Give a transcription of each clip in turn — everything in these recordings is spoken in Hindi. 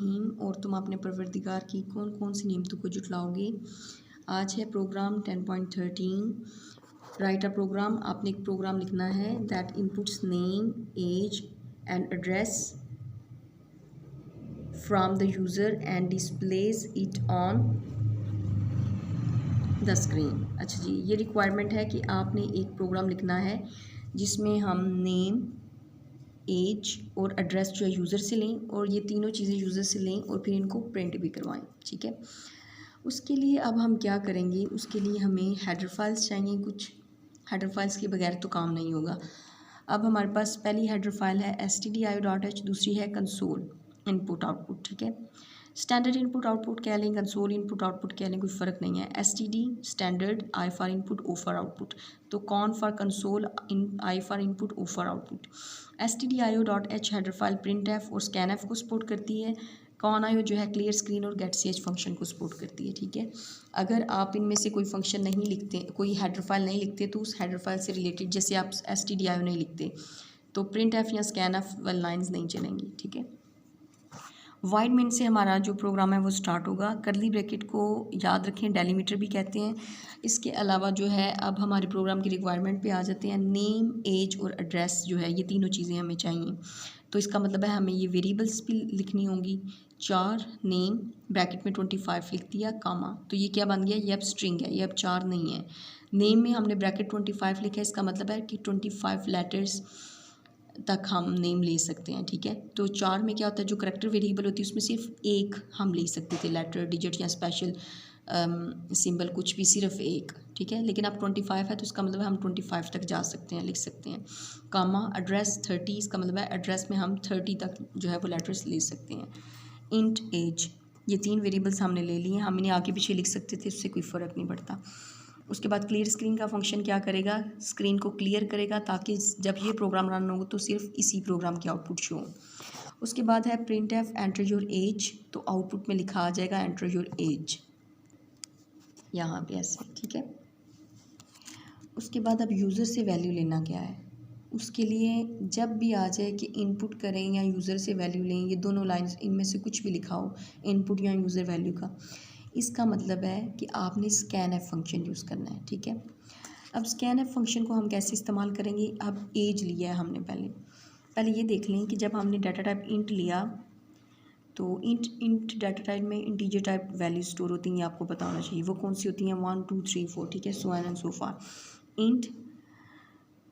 रहीम और तुम अपने परवरदिगार की कौन कौन सी नेमतों को जुटलाओगे। आज है प्रोग्राम 10.13 राइट अ प्रोग्राम। आपने एक प्रोग्राम लिखना है that inputs name age and address from the user and displays it on the screen. अच्छा जी, ये रिक्वायरमेंट है कि आपने एक प्रोग्राम लिखना है जिसमें हम नेम, एज और एड्रेस जो है यूज़र से लें और ये तीनों चीज़ें यूज़र से लें और फिर इनको प्रिंट भी करवाएं। ठीक है, उसके लिए अब हम क्या करेंगे, उसके लिए हमें हेडर फाइल्स चाहिए। कुछ हेडर फाइल्स के बगैर तो काम नहीं होगा। अब हमारे पास पहली हेडर फाइल है stdio.h, दूसरी है कंसोल इनपुट आउटपुट। ठीक है, स्टैंडर्ड इनपुट आउटपुट कह लें, कंसोल इनपुट आउटपुट कह लें, कोई फ़र्क नहीं है। std standard, i for input, o for output, तो con for console, i for input, o for output. stdio.h header file print F और स्कैन एफ को सपोर्ट करती है। कॉन आयो जो है क्लियर स्क्रीन और गेट ch फंक्शन को सपोर्ट करती है। ठीक है, अगर आप इनमें से कोई फंक्शन नहीं लिखते, कोई हेडर फाइल नहीं लिखते, तो उस हेडर फाइल से रिलेटेड जैसे आप stdio नहीं लिखते तो प्रिंट एफ या स्कैन एफ वाली लाइन्स नहीं चलेंगी। ठीक है, वाइड मेन से हमारा जो प्रोग्राम है वो स्टार्ट होगा। करली ब्रैकेट को याद रखें, डेलीमीटर भी कहते हैं। इसके अलावा जो है अब हमारे प्रोग्राम की रिक्वायरमेंट पे आ जाते हैं। नेम, एज और एड्रेस जो है ये तीनों चीज़ें हमें चाहिए। तो इसका मतलब है हमें ये वेरिएबल्स भी लिखनी होंगी। 4 नेम ब्रैकेट में 25 लिख दिया कामा, तो ये क्या बन गया, ये अब स्ट्रिंग है, ये अब 4 नहीं है। नेम में हमने ब्रैकेट 25 लिखा है, इसका मतलब है कि 25 लेटर्स तक हम नेम ले सकते हैं। ठीक है, तो 4 में क्या होता है, जो करैक्टर वेरिएबल होती है उसमें सिर्फ एक हम ले सकते थे, लेटर, डिजिट या स्पेशल सिंबल, कुछ भी सिर्फ एक। ठीक है, लेकिन अब 25 है तो इसका मतलब है हम 25 तक जा सकते हैं, लिख सकते हैं। कामा एड्रेस 30, इसका मतलब है एड्रेस में हम 30 तक जो है वो लेटर्स ले सकते हैं। इंट एज, ये 3 वेरिएबल्स हमने ले लिए, हम इन्हें आगे पीछे लिख सकते थे, उससे कोई फ़र्क नहीं पड़ता। उसके बाद क्लियर स्क्रीन का फंक्शन क्या करेगा, स्क्रीन को क्लियर करेगा ताकि जब ये प्रोग्राम रन हो तो सिर्फ इसी प्रोग्राम की आउटपुट शो हो। उसके बाद है print F enter your age, तो आउटपुट में लिखा आ जाएगा एंटर योर एज, यहाँ पे ऐसे। ठीक है, उसके बाद अब यूज़र से वैल्यू लेना क्या है, उसके लिए जब भी आ जाए कि इनपुट करें या यूज़र से वैल्यू लें, ये दोनों लाइन्स इनमें से कुछ भी लिखा हो, इनपुट या यूज़र वैल्यू का, इसका मतलब है कि आपने स्कैन एफ फंक्शन यूज़ करना है। ठीक है, अब स्कैन एफ फंक्शन को हम कैसे इस्तेमाल करेंगे। अब एज लिया है हमने, पहले ये देख लें कि जब हमने डाटा टाइप इंट लिया तो इंट डाटा टाइप में इंटीजर टाइप वैल्यू स्टोर होती हैं, आपको पता होना चाहिए। वो कौन सी होती हैं, 1 2 3 4। ठीक है, so and so far. Int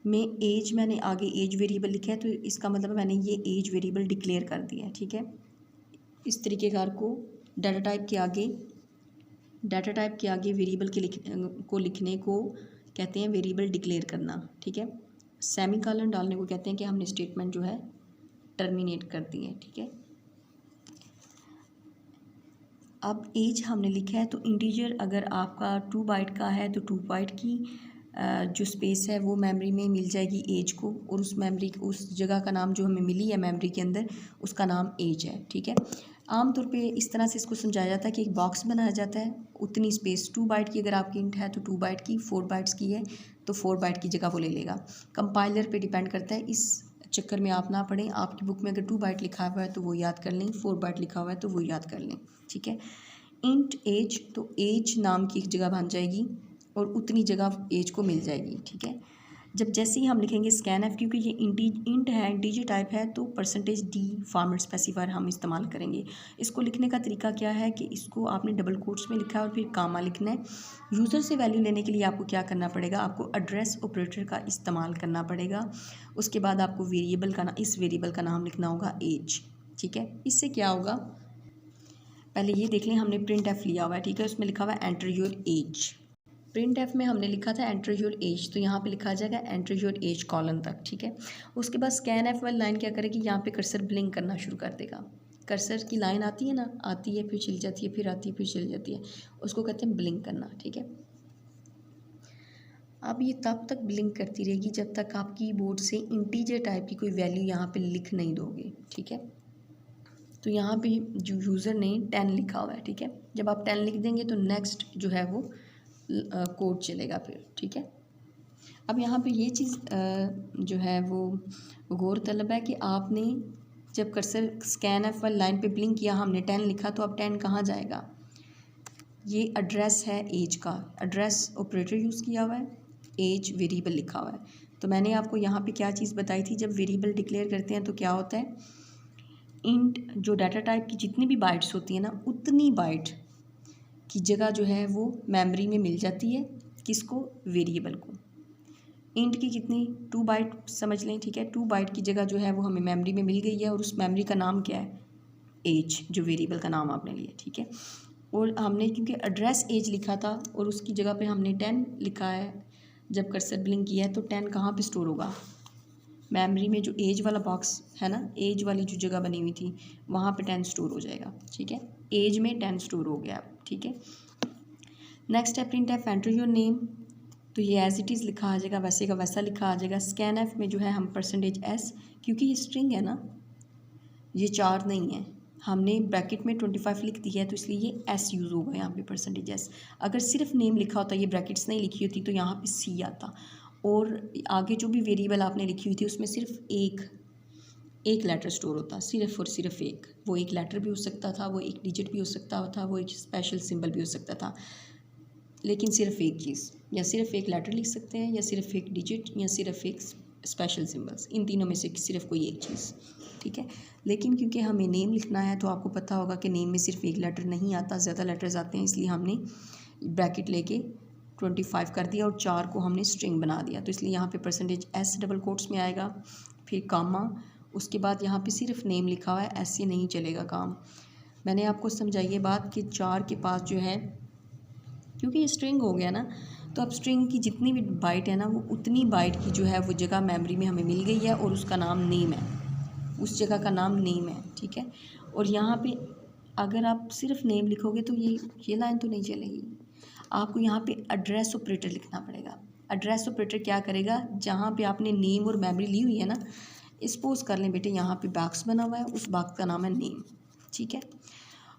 में एज, मैंने आगे एज वेरिएबल लिखा है तो इसका मतलब है मैंने ये एज वेरिएबल डिक्लेयर कर दिया है। ठीक है, इस तरीक़ेकार को डाटा टाइप के आगे वेरिएबल के लिखने को कहते हैं वेरिएबल डिक्लेयर करना। ठीक है, सेमीकोलन डालने को कहते हैं कि हमने स्टेटमेंट जो है टर्मिनेट कर दी है। ठीक है, अब एज हमने लिखा है तो इंटीजर अगर आपका 2 बाइट का है तो 2 बाइट की जो स्पेस है वो मेमोरी में मिल जाएगी एज को, और उस जगह का नाम जो हमें मिली है मेमोरी के अंदर उसका नाम एज है। ठीक है, आमतौर पे इस तरह से इसको समझाया जाता है कि एक बॉक्स बनाया जाता है, उतनी स्पेस 2 बाइट की अगर आपकी इंट है तो 2 बाइट की, 4 बाइट्स की है तो 4 बाइट की जगह वो ले लेगा। कंपाइलर पे डिपेंड करता है, इस चक्कर में आप ना पढ़ें। आपकी बुक में अगर 2 बाइट लिखा हुआ है तो वो याद कर लें, 4 बाइट लिखा हुआ है तो वो याद कर लें। ठीक है, इंट एज, तो एज नाम की एक जगह बन जाएगी और उतनी जगह एज को मिल जाएगी। ठीक है, जब जैसे ही हम लिखेंगे स्कैन एफ, क्योंकि ये इंट है, इंटीजर टाइप है, तो %d फॉर्मेट स्पेसिफायर हम इस्तेमाल करेंगे। इसको लिखने का तरीका क्या है कि इसको आपने डबल कोट्स में लिखा है और फिर कामा लिखना है। यूज़र से वैल्यू लेने के लिए आपको क्या करना पड़ेगा, आपको एड्रेस ऑपरेटर का इस्तेमाल करना पड़ेगा। उसके बाद आपको वेरिएबल का इस वेरिएबल का नाम लिखना होगा एज। ठीक है, इससे क्या होगा, पहले ये देख लें, हमने प्रिंट एफ लिया हुआ है। ठीक है, उसमें लिखा हुआ है enter your age. Print F में हमने लिखा था एंटर योर एज, तो यहाँ पे लिखा जाएगा एंटर योर एज कॉलन तक। ठीक है, उसके बाद स्कैन एफ वाली लाइन क्या करेगी, यहाँ पे कर्सर ब्लिंक करना शुरू कर देगा। कर्सर की लाइन आती है ना, आती है फिर चली जाती है, फिर आती है फिर चली जाती है, उसको कहते हैं ब्लिंक करना। ठीक है, अब ये तब तक ब्लिंक करती रहेगी जब तक आप कीबोर्ड से इंटीजर टाइप की कोई वैल्यू यहाँ पे लिख नहीं दोगे। ठीक है, तो यहाँ पे जो यूज़र ने 10 लिखा हुआ है। ठीक है, जब आप 10 लिख देंगे तो नेक्स्ट जो है वो कोड चलेगा फिर। ठीक है, अब यहाँ पे ये चीज़ जो है वो गौरतलब है कि आपने जब कर्सर स्कैन एफ वाली लाइन पे ब्लिंक किया, हमने 10 लिखा, तो अब 10 कहाँ जाएगा? ये एड्रेस है एज का, एड्रेस ऑपरेटर यूज़ किया हुआ है, एज वेरिएबल लिखा हुआ है। तो मैंने आपको यहाँ पे क्या चीज़ बताई थी, जब वेरिएबल डिक्लेयर करते हैं तो क्या होता है, इंट जो डाटा टाइप की जितनी भी बाइट्स होती है ना, उतनी बाइट की जगह जो है वो मेमोरी में मिल जाती है, किसको? वेरिएबल को। इंट की कितनी? 2 बाइट समझ लें, ठीक है। 2 बाइट की जगह जो है वो हमें मेमोरी में मिल गई है, और उस मेमोरी का नाम क्या है? एज, जो वेरिएबल का नाम आपने लिया, ठीक है। और हमने क्योंकि एड्रेस एज लिखा था और उसकी जगह पे हमने 10 लिखा है, जब कर्सर ब्लिंक किया है तो 10 कहाँ पे स्टोर होगा? मेमोरी में जो एज वाला बॉक्स है ना, एज वाली जो जगह बनी हुई थी वहाँ पे 10 स्टोर हो जाएगा, ठीक है। एज में 10 स्टोर हो गया, ठीक है। नेक्स्ट है print F enter your name, तो ये एज इट इज़ लिखा आ जाएगा, वैसे का वैसा लिखा आ जाएगा। स्कैन एफ में जो है हम %s, क्योंकि ये स्ट्रिंग है ना, ये 4 नहीं है, हमने ब्रैकेट में 25 लिख दिया है, तो इसलिए ये s यूज़ होगा यहाँ पे %s। अगर सिर्फ नेम लिखा होता, ये ब्रैकेट्स नहीं लिखी होती, तो यहाँ पे c आता, और आगे जो भी वेरिएबल आपने लिखी हुई थी उसमें सिर्फ एक लेटर स्टोर होता, सिर्फ और सिर्फ एक। वो एक लेटर भी हो सकता था, वो एक डिजिट भी हो सकता था, वो एक स्पेशल सिंबल भी हो सकता था, लेकिन सिर्फ एक चीज़, या सिर्फ एक लेटर लिख सकते हैं, या सिर्फ एक डिजिट, या सिर्फ एक स्पेशल सिंबल्स, इन तीनों में से सिर्फ कोई एक चीज़, ठीक है। लेकिन क्योंकि हमें नेम लिखना है तो आपको पता होगा कि नेम में सिर्फ एक लेटर नहीं आता, ज़्यादा लेटर्स आते हैं, इसलिए हमने ब्रैकेट लेके 25 कर दिया और 4 को हमने स्ट्रिंग बना दिया, तो इसलिए यहाँ पे %s डबल कोट्स में आएगा, फिर कामा, उसके बाद यहाँ पे सिर्फ नेम लिखा हुआ है, ऐसे नहीं चलेगा काम। मैंने आपको समझाई ये बात कि 4 के पास जो है, क्योंकि ये स्ट्रिंग हो गया ना, तो अब स्ट्रिंग की जितनी भी बाइट है ना, वो उतनी बाइट की जो है वो जगह मेमोरी में हमें मिल गई है, और उसका नाम नेम है, उस जगह का नाम नेम है, ठीक है। और यहाँ पे अगर आप सिर्फ नेम लिखोगे तो ये लाइन तो नहीं चलेगी, आपको यहाँ पे एड्रेस ऑपरेटर लिखना पड़ेगा। एड्रेस ऑपरेटर क्या करेगा, जहाँ पे आपने नेम और मेमोरी ली हुई है ना, सपोज कर लें बेटे यहाँ पे बॉक्स बना हुआ है, उस बॉक्स का नाम है नेम, ठीक है।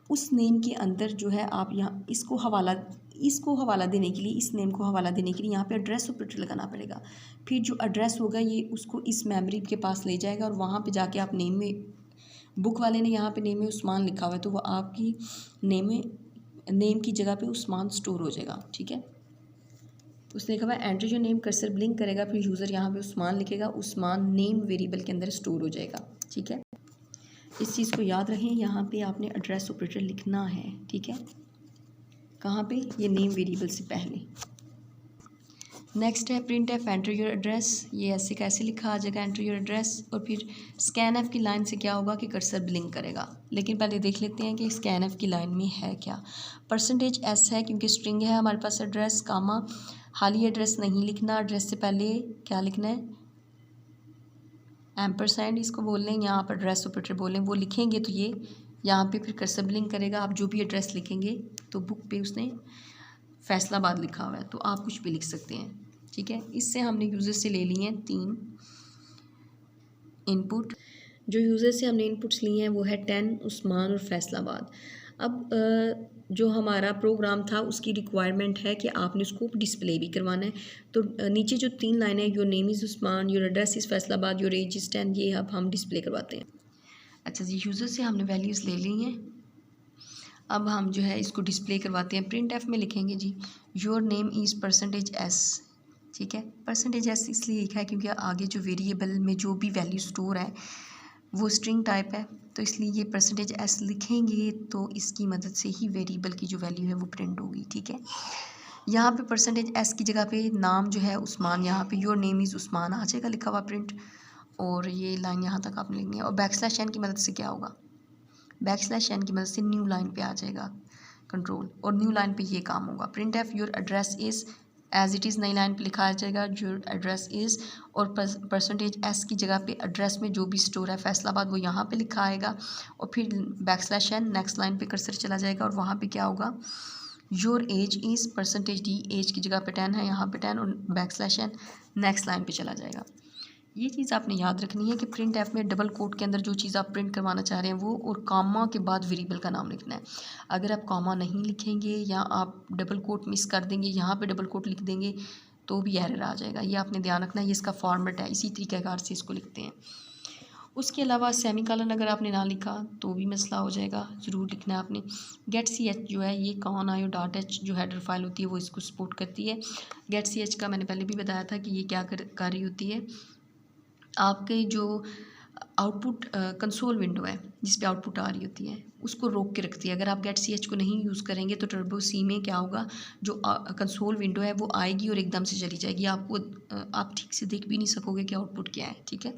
उस नेम के अंदर जो है आप यहाँ इसको हवाला देने के लिए, इस नेम को हवाला देने के लिए यहाँ पे एड्रेस ऑपरेटर लगाना पड़ेगा। फिर जो एड्रेस होगा ये उसको इस मेमोरी के पास ले जाएगा, और वहाँ पे जाके आप नेम में, बुक वाले ने यहाँ पे नेम में उस्मान लिखा हुआ है, तो वो आपकी नेम की जगह पे उस्मान स्टोर हो जाएगा, ठीक है। उसने लिखा हुआ enter your name, cursor blink करेगा, फिर यूज़र यहाँ पे उस्मान लिखेगा, उस्मान नेम वेरिएबल के अंदर स्टोर हो जाएगा, ठीक है। इस चीज़ को याद रखें, यहाँ पे आपने एड्रेस ऑपरेटर लिखना है, ठीक है। कहाँ पे? ये नेम वेरिएबल से पहले। नेक्स्ट है print F enter your address, ये ऐसे कैसे लिखा आ जाएगा एंटर योर एड्रेस, और फिर स्कैन एफ की लाइन से क्या होगा कि कर्सर ब्लिंक करेगा। लेकिन पहले देख लेते हैं कि स्कैन एफ की लाइन में है क्या। %s है क्योंकि स्ट्रिंग है हमारे पास, एड्रेस कामा, हाली एड्रेस नहीं लिखना, एड्रेस से पहले क्या लिखना है, एम्परसैंड इसको बोल लें, यहाँ आप एड्रेस ऑपरेटर बोलें, वो लिखेंगे तो ये यहाँ पे फिर कर्सर ब्लिंक करेगा। आप जो भी एड्रेस लिखेंगे, तो बुक पे उसने फैसलाबाद लिखा हुआ है, तो आप कुछ भी लिख सकते हैं, ठीक है। इससे हमने यूज़र से ले लिए हैं 3 इनपुट। जो यूज़र से हमने इनपुट्स लिए हैं वो है 10, उस्मान और फैसलाबाद। अब जो हमारा प्रोग्राम था उसकी रिक्वायरमेंट है कि आपने उसको डिस्प्ले भी करवाना है, तो नीचे जो 3 लाइन है, your name is Usman, your address is Faisalabad, your age is 10, ये अब हम डिस्प्ले करवाते हैं। अच्छा जी, यूज़र से हमने वैल्यूज़ ले ली हैं, अब हम जो है इसको डिस्प्ले करवाते हैं। प्रिंट एफ में लिखेंगे जी योर नेम इज़ %s, ठीक है। %s इसलिए लिखा है क्योंकि आगे जो वेरिएबल में जो भी वैल्यू स्टोर है वो स्ट्रिंग टाइप है, तो इसलिए ये %s लिखेंगे तो इसकी मदद से ही वेरिएबल की जो वैल्यू है वो प्रिंट होगी, ठीक है। यहाँ पे %s की जगह पे नाम जो है उस्मान, यहाँ पे योर नेम इज़ उस्मान आ जाएगा लिखा हुआ प्रिंट, और ये लाइन यहाँ तक आपने लिखनी है। और \n की मदद से क्या होगा, \n की मदद से न्यू लाइन पे आ जाएगा कंट्रोल, और न्यू लाइन पे ये काम होगा। Print f your address is as it is, नई लाइन पे लिखा आ जाएगा योर एड्रेस इज़, और %s की जगह पे एड्रेस में जो भी स्टोर है फैसलाबाद वो यहाँ पे लिखा आएगा, और फिर \n नेक्स्ट लाइन पे कर्सर चला जाएगा, और वहाँ पे क्या होगा, your age is %d, age की जगह पे 10 है, यहाँ पे 10, और \n नेक्स्ट लाइन पे चला जाएगा। ये चीज़ आपने याद रखनी है कि प्रिंट एफ में डबल कोट के अंदर जो चीज़ आप प्रिंट करवाना चाह रहे हैं वो, और कामा के बाद वेरिएबल का नाम लिखना है। अगर आप कामा नहीं लिखेंगे या आप डबल कोट मिस कर देंगे, यहाँ पे डबल कोट लिख देंगे, तो भी एरर आ जाएगा। ये आपने ध्यान रखना है, ये इसका फॉर्मेट है, इसी तरीक़ेकार से इसको लिखते हैं। उसके अलावा सेमी कॉलन अगर आपने ना लिखा तो भी मसला हो जाएगा, ज़रूर लिखना है आपने। गेट सी एच जो है ये कॉन आयो डॉट एच जो हेडर फाइल होती है वो इसको सपोर्ट करती है। गेट सी एच का मैंने पहले भी बताया था कि ये क्या कर रही होती है, आपके जो आउटपुट कंसोल विंडो है जिस पे आउटपुट आ रही होती है उसको रोक के रखती है। अगर आप गेट सी एच को नहीं यूज़ करेंगे तो टर्बो सी में क्या होगा, जो कंसोल विंडो है वो आएगी और एकदम से चली जाएगी, आपको आप ठीक से देख भी नहीं सकोगे कि आउटपुट क्या है। ठीक है,